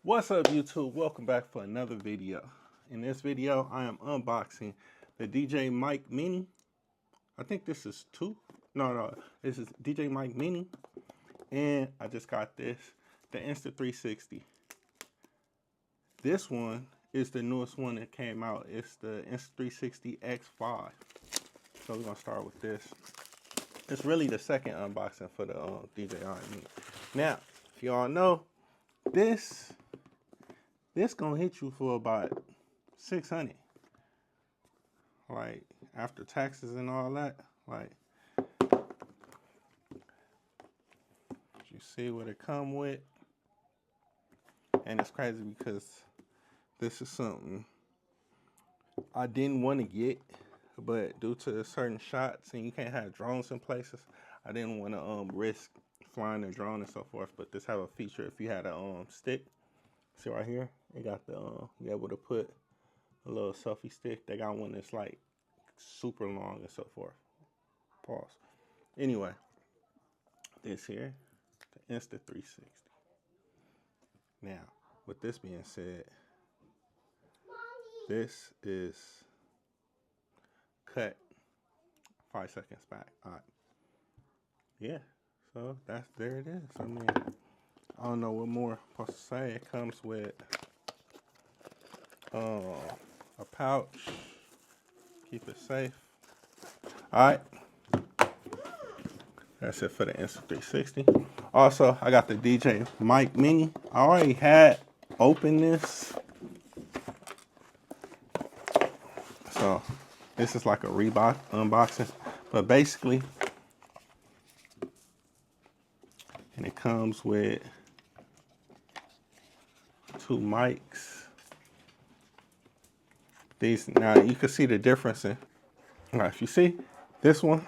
What's up, YouTube? Welcome back for another video. In this video, I am unboxing the DJI Mic Mini. I think this is two. No, this is DJI Mic Mini. And I just got this, the Insta360. This one is the newest one that came out. It's the Insta360 X5. So we're gonna start with this. It's really the second unboxing for the DJI Mini. Now, if y'all know, this gonna hit you for about $600. Like after taxes and all that. Like, you see what it come with. And it's crazy because this is something I didn't want to get, but due to certain shots and you can't have drones in places, I didn't want to risk flying a drone and so forth. But this have a feature if you had a stick. See right here, it got the you're able to put a little selfie stick. They got one that's like super long and so forth. Pause. Anyway, this here, the Insta360. Now, with this being said, this is cut 5 seconds back. All right. Yeah, so there it is. I mean, I don't know what more I'm supposed to say. It comes with a pouch. Keep it safe. All right. That's it for the Insta360. Also, I got the DJI Mic Mini. I already had opened this. So, this is like a Reebok unboxing. But basically, and it comes with 2 mics. These, now you can see the difference in, now if you see this one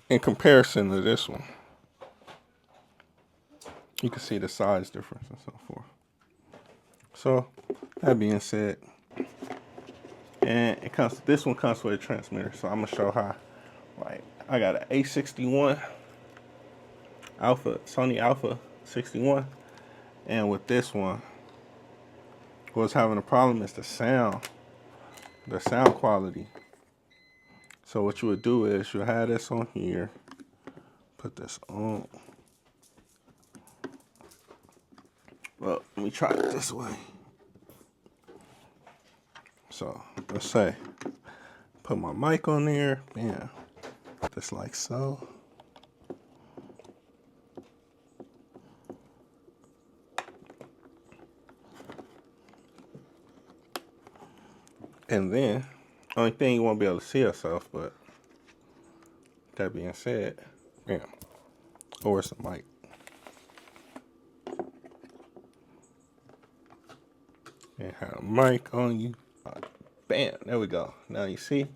in comparison to this one, you can see the size difference and so forth. So that being said, and this one comes with a transmitter. So I'm gonna show how, like, I got an A61 Sony Alpha 61, and with this one, what's having a problem is the sound quality. So what you would do is you have this on here, put this on. Well, let me try it this way. So let's say, put my mic on there, bam, just like so. And then, only thing you won't be able to see yourself, but that being said, bam, or it's a mic. And have a mic on you. Bam, there we go. Now you see.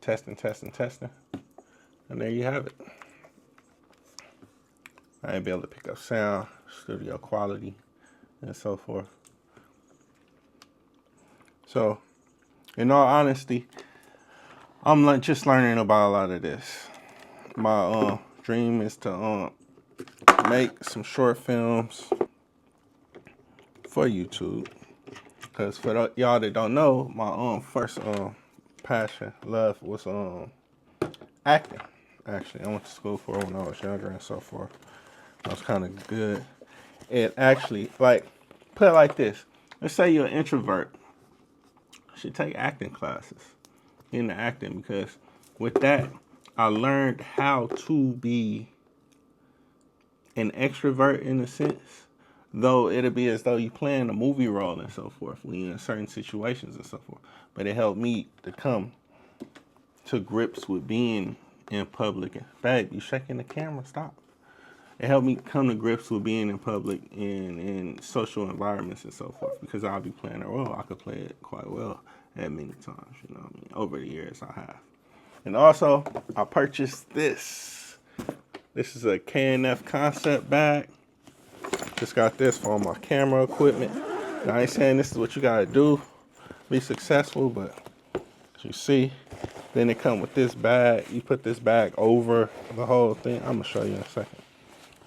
Testing. And there you have it. I ain't be able to pick up sound, studio quality, and so forth. So, in all honesty, I'm just learning about a lot of this. My dream is to make some short films for YouTube. Because for y'all that don't know, my first passion, love was acting. Actually, I went to school for it when I was younger and so forth. I was kind of good. It actually, like, put it like this. Let's say you're an introvert. You should take acting classes into acting, because with that, I learned how to be an extrovert in a sense. Though it'll be as though you playing a movie role and so forth when you're in certain situations and so forth. But it helped me to come to grips with being in public. Babe, you shaking the camera, stop. It helped me come to grips with being in public in social environments and so forth, because I'll be playing a role. I could play it quite well at many times, you know what I mean? Over the years I have. And also, I purchased this. This is a KNF concept bag. Just got this for all my camera equipment. Now, I ain't saying this is what you gotta do, be successful, but as you see, then it come with this bag. You put this bag over the whole thing. I'm gonna show you in a second.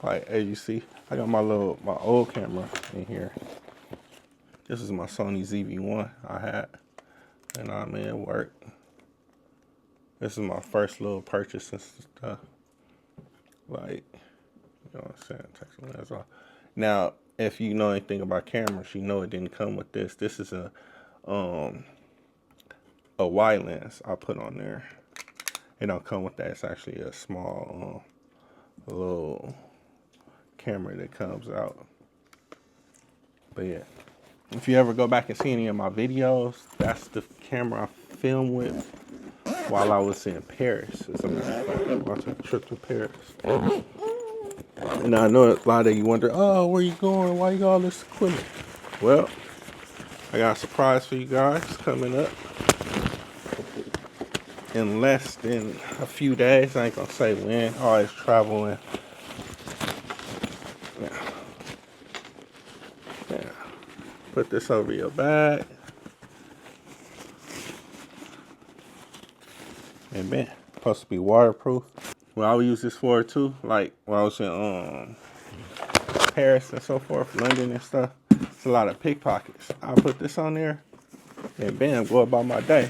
Like as you see, I got my old camera in here. This is my Sony ZV-1 I had, and I mean it worked. This is my first little purchase and stuff. Like, you know what I'm saying? Take some lens off. Now, if you know anything about cameras, you know it didn't come with this. This is a wide lens I put on there. It don't come with that. It's actually a small little camera that comes out. But yeah, if you ever go back and see any of my videos, that's the camera I filmed with while I was in Paris. As a matter of fact, I took a trip to Paris. And I know a lot of you wonder, oh, where you going? Why you got all this equipment? Well, I got a surprise for you guys coming up in less than a few days. I ain't gonna say when. Always traveling. Yeah. Put this over your bag. And man, supposed to be waterproof. Well, I would use this for too. Like when I was in Paris and so forth, London and stuff. It's a lot of pickpockets. I'll put this on there and bam, go about my day.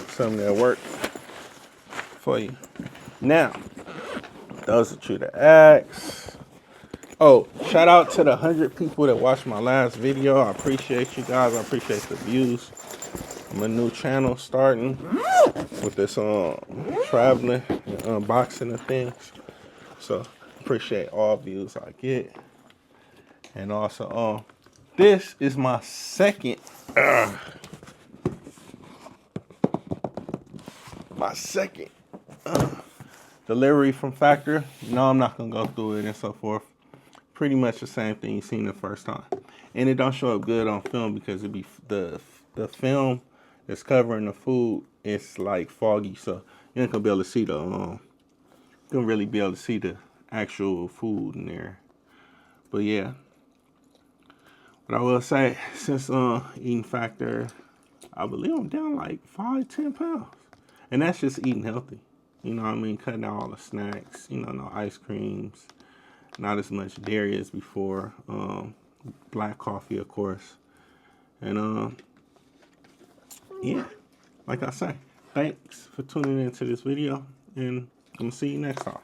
Something that works for you. Now, those are true to X. Oh, shout out to the 100 people that watched my last video. I appreciate you guys. I appreciate the views. I'm a new channel starting with this traveling and unboxing of things. So appreciate all views I get. And also this is my second delivery from factory. No, I'm not gonna go through it and so forth. Pretty much the same thing you seen the first time. And it don't show up good on film because it be the film that's covering the food. It's like foggy, so you ain't gonna be able to see the you don't really be able to see the actual food in there. But yeah, what I will say, since eating factor, I believe I'm down like 5-10 pounds, and that's just eating healthy. You know what I mean? Cutting out all the snacks. You know, no ice creams, not as much dairy as before. Black coffee, of course, and yeah. Like I say, thanks for tuning into this video, and I'm gonna see you next time.